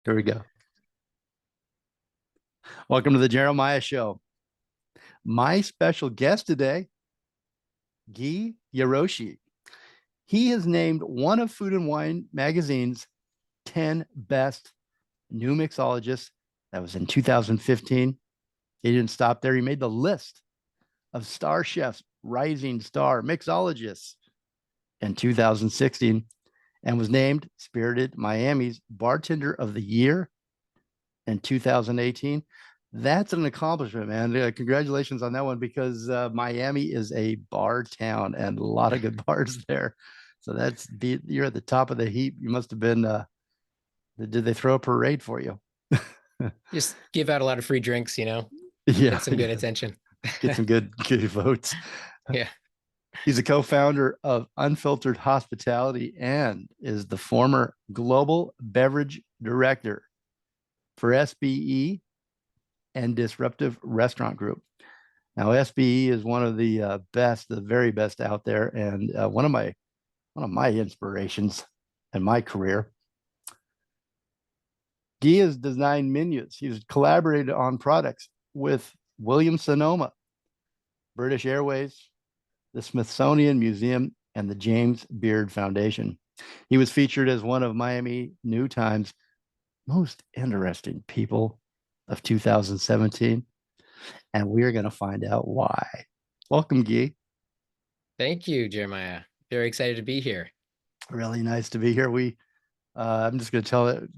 There we go. Welcome to the Jeremiah Show. My special guest today, Gui Jaroschy. He is named one of Food and Wine magazine's 10 best new mixologists. That was in 2015. He didn't stop there. He made the list of Starchefs Rising Star Mixologists in 2016 and was named Spirited Miami's Bartender of the Year in 2018. That's an accomplishment, man. Congratulations on that one because Miami is a bar town and a lot of good bars there. So you're at the top of the heap. You must have been. Did they throw a parade for you? Just give out a lot of free drinks, Yeah, get some good attention. Get some good votes. Yeah. He's a co-founder of Unfiltered Hospitality and is the former global beverage director for SBE and Disruptive Restaurant Group. Now, SBE is one of the best, the very best out there, and one of my inspirations in my career. Guy has designed menus. He's collaborated on products with Williams Sonoma, British Airways, the Smithsonian Museum, and the James Beard Foundation. He was featured as one of Miami New Times' most interesting people of 2017, and we're going to find out why. Welcome, Guy. Thank you, Jeremiah. Very excited to be here. Really nice to be here. I'm just going to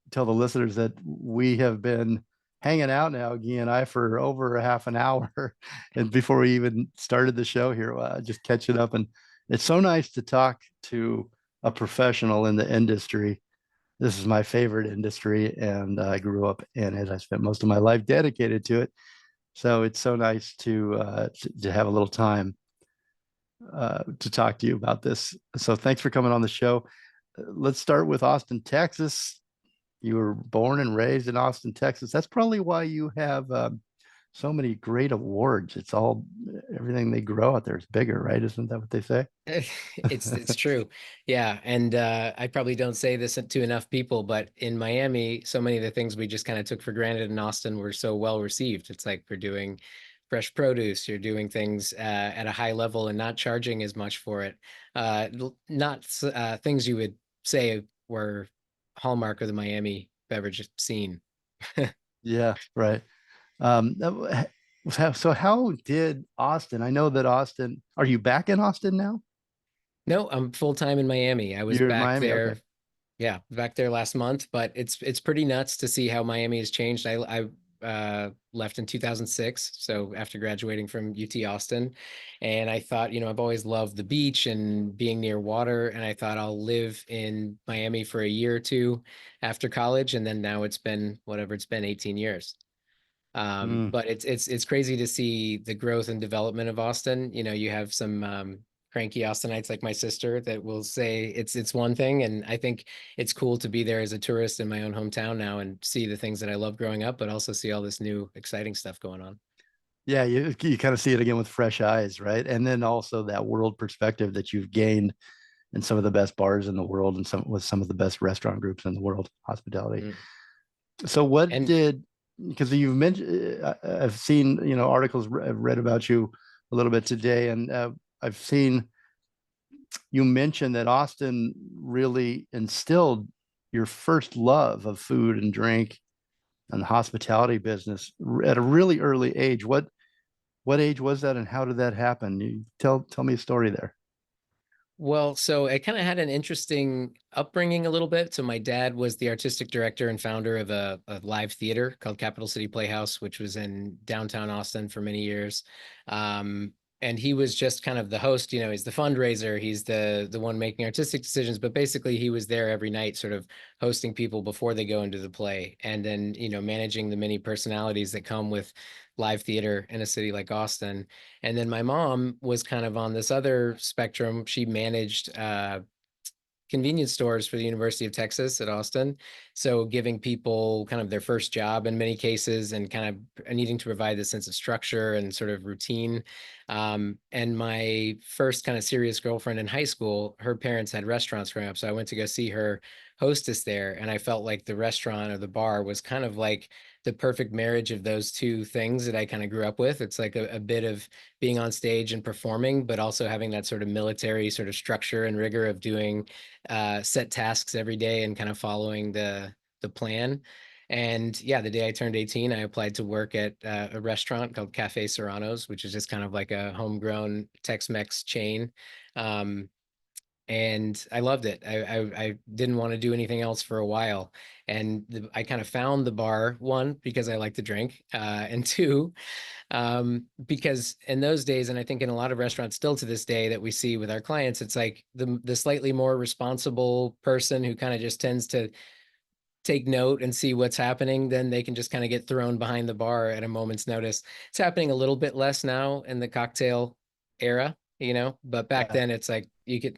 tell the listeners that we have been hanging out now, Guy and I, for over a half an hour, and before we even started the show here, just catching up. And it's so nice to talk to a professional in the industry. This is my favorite industry, and I grew up in it. I spent most of my life dedicated to it. So it's so nice to have a little time to talk to you about this. So thanks for coming on the show. Let's start with Austin, Texas. You were born and raised in Austin, Texas. That's probably why you have so many great awards. It's all everything they grow out there is bigger, right? Isn't that what they say? It's true. Yeah. And I probably don't say this to enough people, but in Miami, so many of the things we just kind of took for granted in Austin were so well received. It's like we're doing fresh produce, you're doing things at a high level and not charging as much for it. Not things you would say were hallmark of the Miami beverage scene. Yeah, right. Um, so how did Austin? I know that Austin. Are you back in Austin now? No, I'm full time in Miami. I was You're in back Miami. Okay. there. Yeah, back there last month, but it's pretty nuts to see how Miami has changed. I left in 2006, so after graduating from UT Austin, and I thought, I've always loved the beach and being near water, and I thought I'll live in Miami for a year or two after college, and then now it's been whatever it's been, 18 years. Mm. But it's crazy to see the growth and development of Austin. You have some cranky Austinites like my sister that will say it's one thing, and I think it's cool to be there as a tourist in my own hometown now and see the things that I love growing up, but also see all this new exciting stuff going on. Yeah, you kind of see it again with fresh eyes, right? And then also that world perspective that you've gained in some of the best bars in the world and some of the best restaurant groups in the world, hospitality. Mm. So what And did because you've mentioned I've seen articles I've read about you a little bit today, and I've seen you mention that Austin really instilled your first love of food and drink and the hospitality business at a really early age. What age was that, and how did that happen? You tell me a story there. Well, so I kind of had an interesting upbringing a little bit. So my dad was the artistic director and founder of a live theater called Capital City Playhouse, which was in downtown Austin for many years. And he was just kind of the host, he's the fundraiser, he's the one making artistic decisions, but basically he was there every night, sort of hosting people before they go into the play, and then, managing the many personalities that come with live theater in a city like Austin. And then my mom was kind of on this other spectrum. She managed convenience stores for the University of Texas at Austin. So giving people kind of their first job in many cases and kind of needing to provide this sense of structure and sort of routine. And my first kind of serious girlfriend in high school, her parents had restaurants growing up. So I went to go see her hostess there, and I felt like the restaurant or the bar was kind of like the perfect marriage of those two things that I kind of grew up with. It's like a bit of being on stage and performing, but also having that sort of military sort of structure and rigor of doing set tasks every day and kind of following the plan. And yeah, the day I turned 18, I applied to work at a restaurant called Cafe Serrano's, which is just kind of like a homegrown Tex-Mex chain. Um, and I loved it. I didn't want to do anything else for a while, and I kind of found the bar, one because I like to drink, and two, because in those days, and I think in a lot of restaurants still to this day that we see with our clients, it's like the slightly more responsible person who kind of just tends to take note and see what's happening, then they can just kind of get thrown behind the bar at a moment's notice. It's happening a little bit less now in the cocktail era, but back Yeah. then it's like you could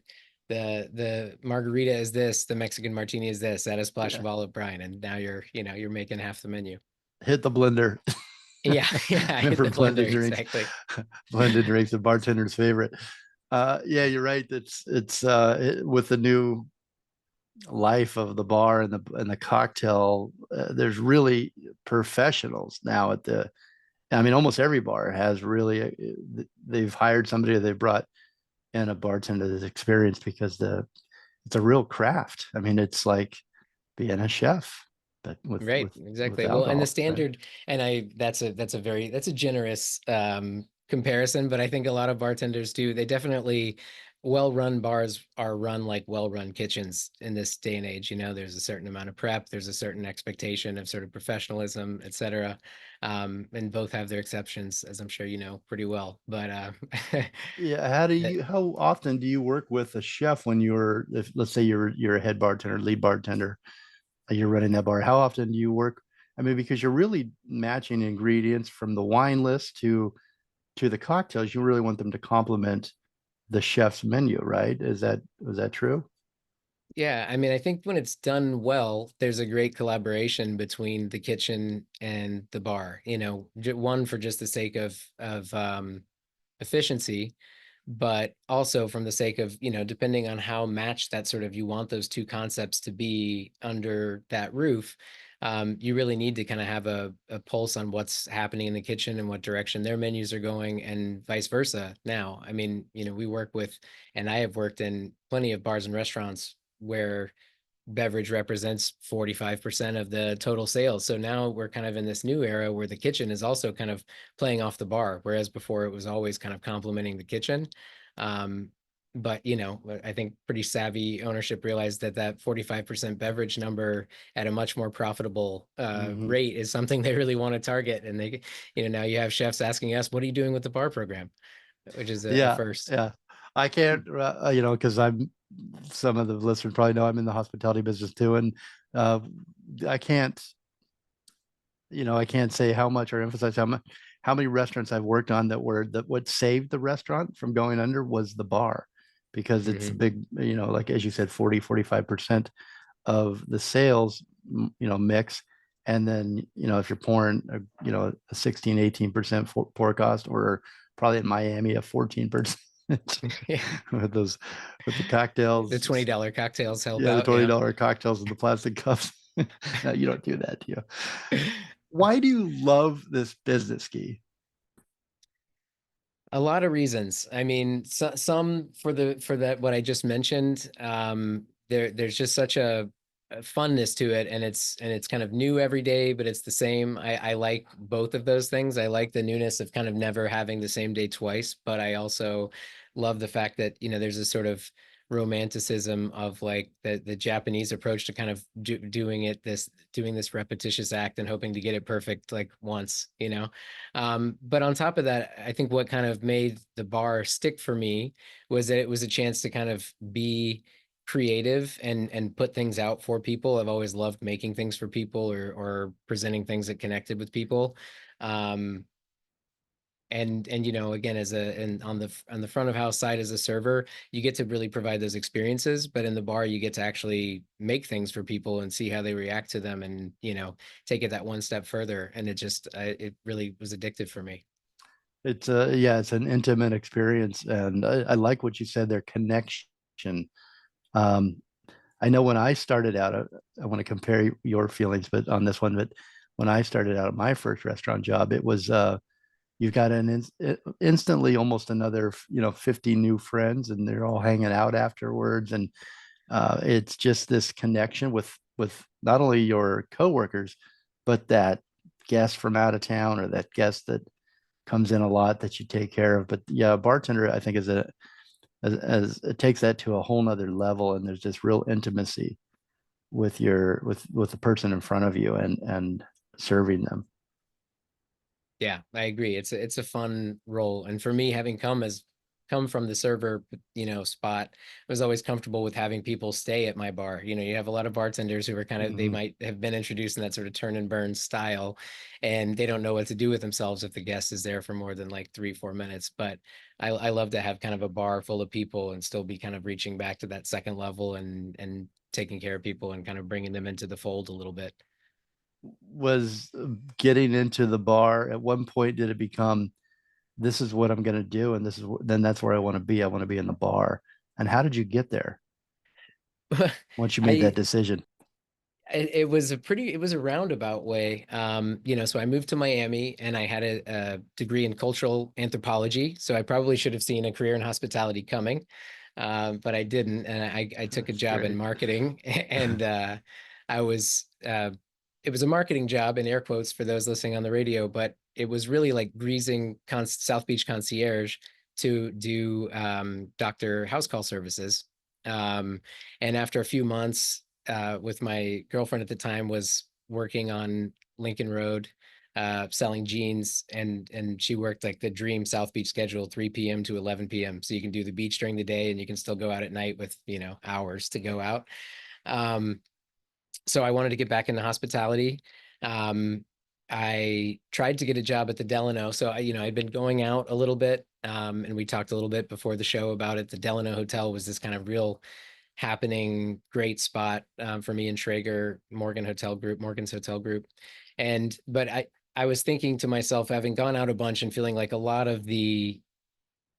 the margarita is this, the Mexican martini is this, add a splash Yeah. of olive brine, and now you're making half the menu. Hit the blender. Yeah, yeah, hit Remember the blended blender, drinks? exactly. Blended drinks, the bartender's favorite. Yeah, you're right. With the new life of the bar and the cocktail, there's really professionals now at the. I mean, almost every bar has really. They've hired somebody. They've brought in a bartender that's experienced because it's a real craft. I mean, it's like being a chef, but Right, with exactly. Well, and the alcohol, right? standard, and that's a generous comparison, but I think a lot of bartenders do. They definitely well-run bars are run like well-run kitchens in this day and age. There's a certain amount of prep, there's a certain expectation of sort of professionalism, et cetera. And both have their exceptions, as I'm sure you know pretty well. But Yeah. that- How often do you work with a chef when if let's say you're a head bartender, lead bartender, you're running that bar? How often do you work? I mean, because you're really matching ingredients from the wine list to the cocktails. You really want them to complement the chef's menu, right? Is that true? Yeah, I mean, I think when it's done well, there's a great collaboration between the kitchen and the bar. One for just the sake of efficiency, but also from the sake of, depending on how matched that sort of you want those two concepts to be under that roof, you really need to kind of have a pulse on what's happening in the kitchen and what direction their menus are going, and vice versa. Now, I mean, we work with, and I have worked in plenty of bars and restaurants where beverage represents 45% of the total sales. So now we're kind of in this new era where the kitchen is also kind of playing off the bar, whereas before it was always kind of complementing the kitchen. Um, but I think pretty savvy ownership realized that 45% beverage number at a much more profitable Hmm. rate is something they really want to target. And now you have chefs asking us, "What are you doing with the bar program?" Which is a Yeah, first. yeah. I can't, because some of the listeners probably know I'm in the hospitality business too, and uh, I can't, I can't say how much or emphasize how many restaurants I've worked on that what saved the restaurant from going under was the bar, because it's a Mhm. big, like as you said, 45% of the sales, mix. And then, if you're pouring, a 16, 18% pour cost, or probably in Miami, a 14% Yeah, with those, with the the cocktails. $20 cocktails help Yeah, the out. Yeah. $20 cocktails in the plastic cups. No, you don't do that, do you? Why do you love this business, Guy? A lot of reasons. I mean, some for that what I just mentioned. There's just such a funness to it, and it's kind of new every day, but it's the same. I like both of those things. I like the newness of kind of never having the same day twice, but I also love the fact that there's a sort of romanticism of like the Japanese approach to kind of doing this repetitious act and hoping to get it perfect like once. But on top of that, I think what kind of made the bar stick for me was that it was a chance to kind of be creative and put things out for people. I've always loved making things for people or presenting things that connected with people. Um, and again, and on the front of house side as a server, you get to really provide those experiences, but in the bar you get to actually make things for people and see how they react to them, and take it that one step further, and it really was addictive for me. Yeah, it's an intimate experience, and I like what you said there, connection. Um, I know when I started out, I want to compare your feelings, but on this one, but when I started out at my first restaurant job, it was you've got instantly almost another 50 new friends, and they're all hanging out afterwards, and it's just this connection with not only your coworkers, but that guest from out of town or that guest that comes in a lot that you take care of. But yeah, a bartender, I think, is as it takes that to a whole nother level, and there's this real intimacy with the person in front of you and serving them. Yeah, I agree. It's a fun role. And for me, having come from the server, spot, I was always comfortable with having people stay at my bar. You have a lot of bartenders who are kind of, they Mhm. might have been introduced in that sort of turn and burn style, and they don't know what to do with themselves if the guest is there for more than like 3, 4 minutes. But I love to have kind of a bar full of people and still be kind of reaching back to that second level and taking care of people and kind of bringing them into the fold a little bit. Was getting into the bar at one point, did it become, this is what I'm going to do, and then that's where I want to be. I want to be in the bar. And how did you get there once you made that I decision? it was it was a roundabout way. So I moved to Miami and I had a degree in cultural anthropology. So I probably should have seen a career in hospitality coming. But I didn't. And I took a That's job in great. marketing and I was, it was a marketing job in air quotes for those listening on the radio, but it was really like greasing South Beach concierge to do doctor house call services. Um, and after a few months, with my girlfriend at the time was working on Lincoln Road, selling jeans, and she worked like the dream South Beach schedule, 3 p.m. to 11 p.m. So you can do the beach during the day and you can still go out at night with, hours to go out. Um, so I wanted to get back into hospitality. Um, I tried to get a job at the Delano. So I'd been going out a little bit. And we talked a little bit before the show about it. The Delano Hotel was this kind of real happening great spot for me and Traeger, Morgan's Hotel Group. But I was thinking to myself, having gone out a bunch and feeling like a lot of the,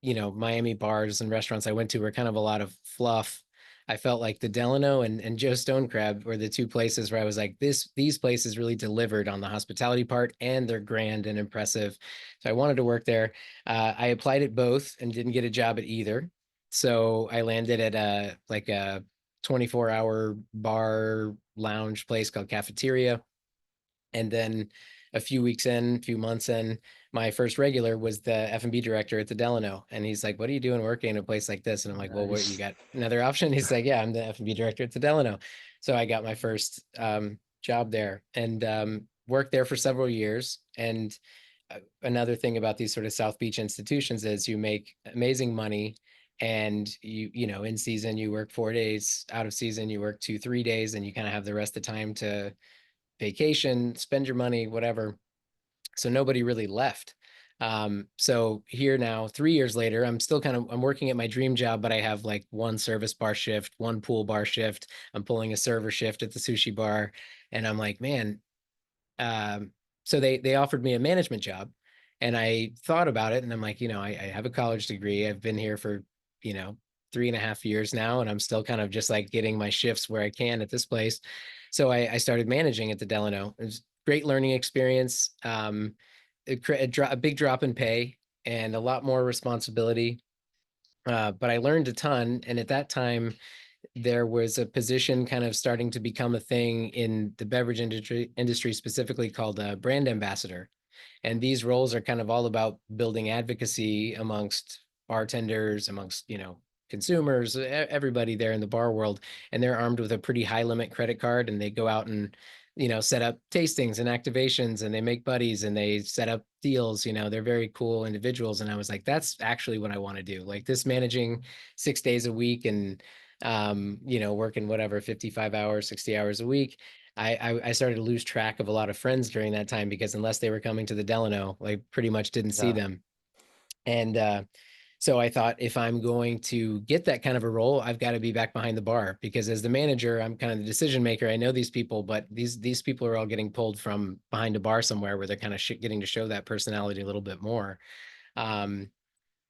Miami bars and restaurants I went to were kind of a lot of fluff. I felt like the Delano and Joe Stone Crab were the two places where I was like, these places really delivered on the hospitality part and they're grand and impressive. So I wanted to work there. I applied at both and didn't get a job at either. So I landed at a 24-hour bar lounge place called Cafeteria. And then a few months in, my first regular was the F&B director at the Delano. And he's like, what are you doing working in a place like this? And I'm like, well, what, you Nice. got another option? He's like, yeah, I'm the F&B director at the Delano. So I got my first job there and worked there for several years. And another thing about these sort of South Beach institutions is you make amazing money, and in season you work 4 days, out of season you work 2, 3 days, and you kind of have the rest of the time to vacation, spend your money, whatever. So nobody really left. So here now, 3 years later, I'm working at my dream job, but I have like one service bar shift, one pool bar shift. I'm pulling a server shift at the sushi bar. And I'm like, man, so they offered me a management job, and I thought about it, and I'm like, I have a college degree. I've been here for, you know, 3.5 years now, and I'm still kind of just like getting my shifts where I can at this place. So I started managing at the Delano. It was great learning experience. A big drop in pay and a lot more responsibility. But I learned a ton. And at that time, there was a position kind of starting to become a thing in the beverage industry specifically called a brand ambassador. And these roles are kind of all about building advocacy amongst bartenders, amongst, consumers, everybody there in the bar world. And they're armed with a pretty high limit credit card, and they go out and, set up tastings and activations, and they make buddies and they set up deals. They're very cool individuals. And I was like, that's actually what I want to do. Like this managing 6 days a week and, working whatever, 55 hours, 60 hours a week. I started to lose track of a lot of friends during that time, because unless they were coming to the Delano, I pretty much didn't see Yeah. them. And so I thought, if I'm going to get that kind of a role, I've got to be back behind the bar, because as the manager, I'm kind of the decision maker. I know these people, but these people are all getting pulled from behind a bar somewhere where they're kind of getting to show that personality a little bit more. Um,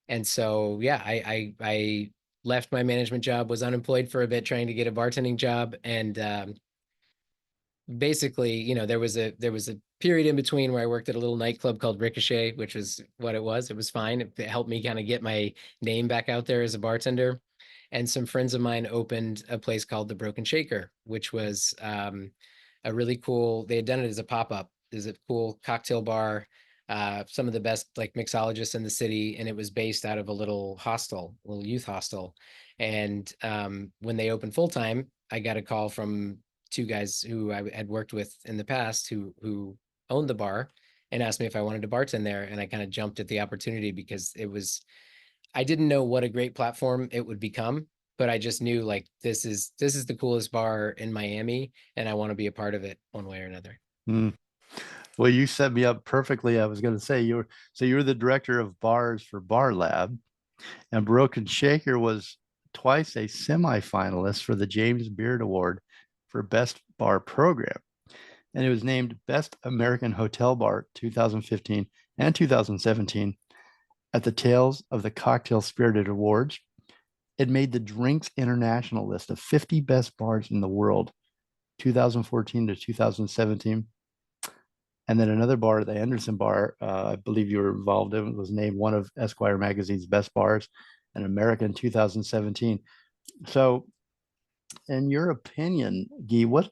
and so, yeah, I left my management job, was unemployed for a bit, trying to get a bartending job, and basically, there was a period in between where I worked at a little nightclub called Ricochet, which was what it was. It was fine. It helped me kind of get my name back out there as a bartender. And some friends of mine opened a place called the Broken Shaker, which was a really cool. They had done it as a pop-up. Is a cool cocktail bar. Some of the best like mixologists in the city, and it was based out of a little hostel, a little youth hostel. And when they opened full time, I got a call from two guys who I had worked with in the past who owned the bar and asked me if I wanted to bartend there. And I kind of jumped at the opportunity because I didn't know what a great platform it would become, but I just knew like this is the coolest bar in Miami and I want to be a part of it one way or another. Mm. Well, you set me up perfectly. I was going to say you're the director of bars for Bar Lab, and Broken Shaker was twice a semi-finalist for the James Beard Award for Best Bar Program, and it was named Best American Hotel Bar 2015 and 2017 at the Tales of the Cocktail Spirited Awards. It made the Drinks International list of 50 best bars in the world, 2014 to 2017. And then another bar, the Anderson Bar, I believe you were involved in, was named one of Esquire magazine's best bars in America in 2017. So, in your opinion, Guy, what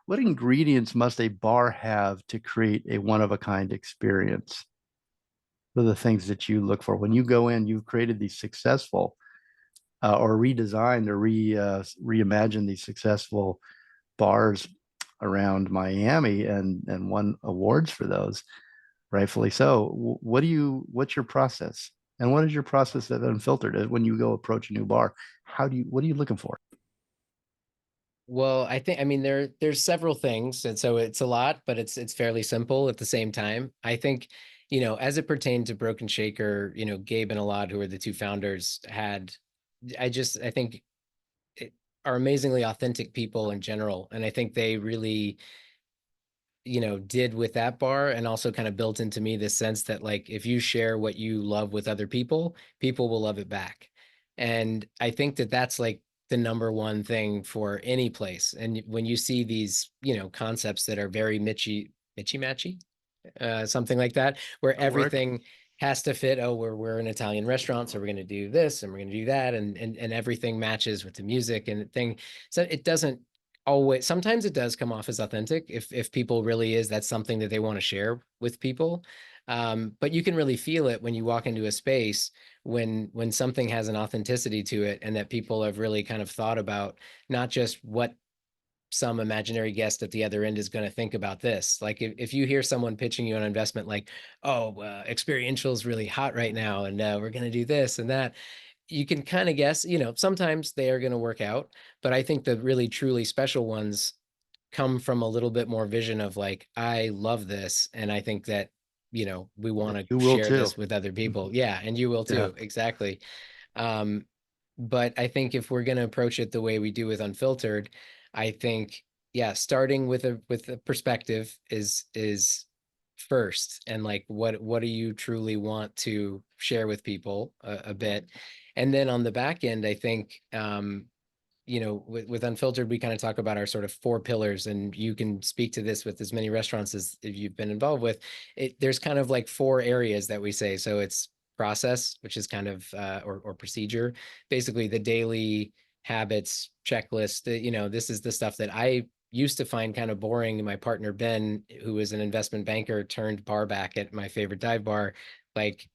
ingredients must a bar have to create a one of a kind experience? What are the things that you look for when you go in? You've created these successful or redesigned or reimagined these successful bars around Miami and won awards for those, rightfully so. What's your process? And what is your process at Unfiltered when you go approach a new bar? What are you looking for? Well, I mean there's several things, and so it's a lot, but it's fairly simple at the same time. I think, as it pertained to Broken Shaker, Gabe and Alad, who are the two founders, I think it, are amazingly authentic people in general. And I think they really, did with that bar and also kind of built into me this sense that like if you share what you love with other people, people will love it back. And I think that that's like the number one thing for any place. And when you see these, concepts that are very Mitchy matchy, something like that, where That'll work. everything has to fit. Oh, we're an Italian restaurant, so we're going to do this and we're going to do that, and everything matches with the music and thing. So it doesn't always. Sometimes it does come off as authentic if people really is that's something that they want to share with people. But you can really feel it when you walk into a space when something has an authenticity to it and that people have really kind of thought about not just what some imaginary guest at the other end is going to think about this. Like if you hear someone pitching you an investment like, oh, experiential is really hot right now, and we're going to do this and that, you can kind of guess, sometimes they are going to work out. But I think the really truly special ones come from a little bit more vision of like, I love this. And I think that, we want And to you will share too. this with other people. Yeah. And you will Yeah. too. Exactly. Um, but I think if we're going to approach it the way we do with Unfiltered, I think, yeah, starting with a perspective is first, and like what do you truly want to share with people a bit, and then on the back end, I think with Unfiltered, we kind of talk about our sort of four pillars, and you can speak to this with as many restaurants as if you've been involved with it. There's kind of like four areas that we say. So it's process, which is kind of or procedure, basically the daily habits checklist. This is the stuff that I used to find kind of boring. My partner Ben, who is an investment banker turned bar back at my favorite dive bar, like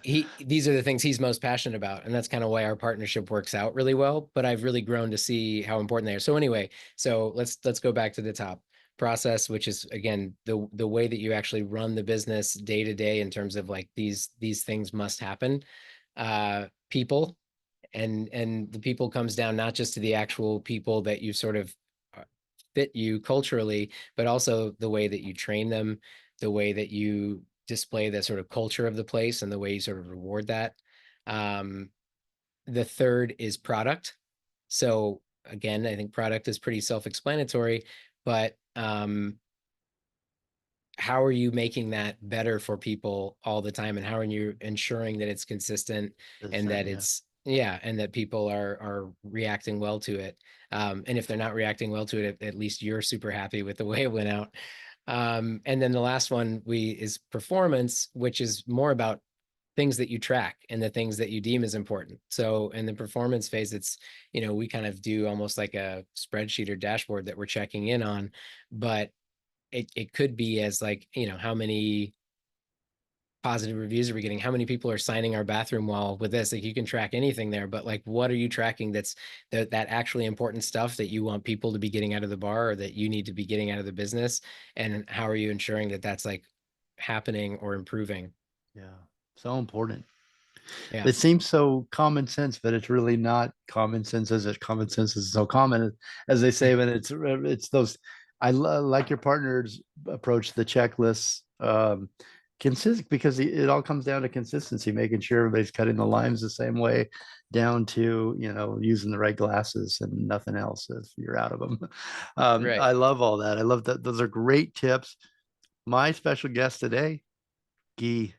these are the things he's most passionate about, and that's kind of why our partnership works out really well. But I've really grown to see how important they are. So anyway, so let's go back to the top. Process, which is again the way that you actually run the business day to day in terms of like these things must happen. People, and the people comes down not just to the actual people that you sort of fit you culturally, but also the way that you train them, the way that you display the sort of culture of the place, and the way you sort of reward that. Um, the third is product. So again, I think product is pretty self-explanatory, but how are you making that better for people all the time, and how are you ensuring that it's consistent and that Yeah. Yeah, and that people are reacting well to it. And if they're not reacting well to it, at least you're super happy with the way it went out. And then the last one is performance, which is more about things that you track and the things that you deem as important. So in the performance phase, it's, we kind of do almost like a spreadsheet or dashboard that we're checking in on, but it could be as like, how many positive reviews are we getting? How many people are signing our bathroom wall with this? Like you can track anything there, but like, what are you tracking that's that actually important stuff that you want people to be getting out of the bar or that you need to be getting out of the business? And how are you ensuring that that's like happening or improving? Yeah, so important. Yeah, It seems so common sense, but it's really not common sense as it common sense is so common as they say. But it's those. Like your partner's approach, the checklists, consist because it all comes down to consistency, making sure everybody's cutting the limes the same way, down to using the right glasses and nothing else if you're out of them. right. I love all that. I love that. Those are great tips. My special guest today, Guy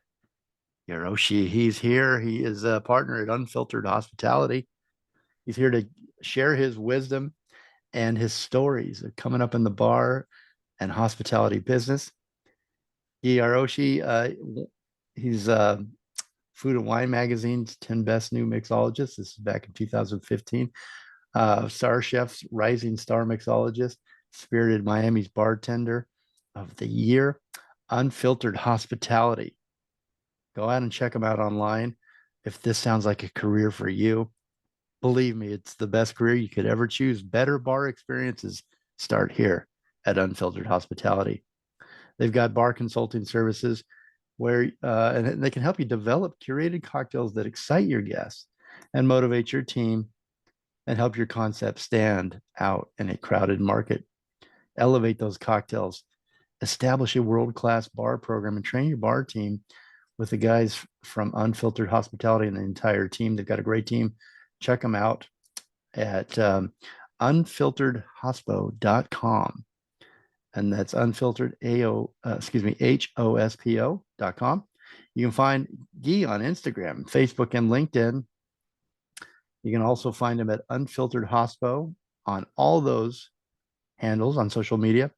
Jaroschy. He's here. He is a partner at Unfiltered Hospitality. He's here to share his wisdom and his stories of coming up in the bar and hospitality business. Gui Jaroschy, he's Food and Wine Magazine's 10 Best New Mixologists. This is back in 2015. Starchefs Rising Star Mixologist, Spirited Miami's Bartender of the Year, Unfiltered Hospitality. Go out and check them out online. If this sounds like a career for you, believe me, it's the best career you could ever choose. Better bar experiences start here at Unfiltered Hospitality. They've got bar consulting services where and they can help you develop curated cocktails that excite your guests and motivate your team and help your concept stand out in a crowded market. Elevate those cocktails, establish a world-class bar program, and train your bar team with the guys from Unfiltered Hospitality and the entire team. They've got a great team. Check them out at unfilteredhospo.com. And that's unfiltered HOSPO.com. You can find Guy on Instagram, Facebook, and LinkedIn. You can also find him at Unfiltered Hospo on all those handles on social media.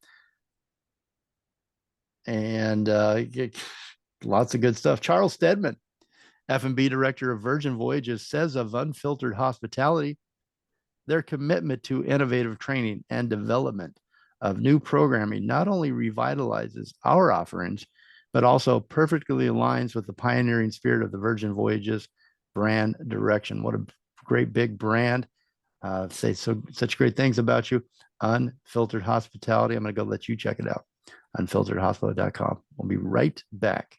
And lots of good stuff. Charles Stedman, F&B director of Virgin Voyages, says of Unfiltered Hospitality, their commitment to innovative training and development of new programming not only revitalizes our offerings, but also perfectly aligns with the pioneering spirit of the Virgin Voyages brand direction. What a great big brand. Say such great things about you. Unfiltered Hospitality. I'm going to go let you check it out. Unfilteredhospital.com. We'll be right back.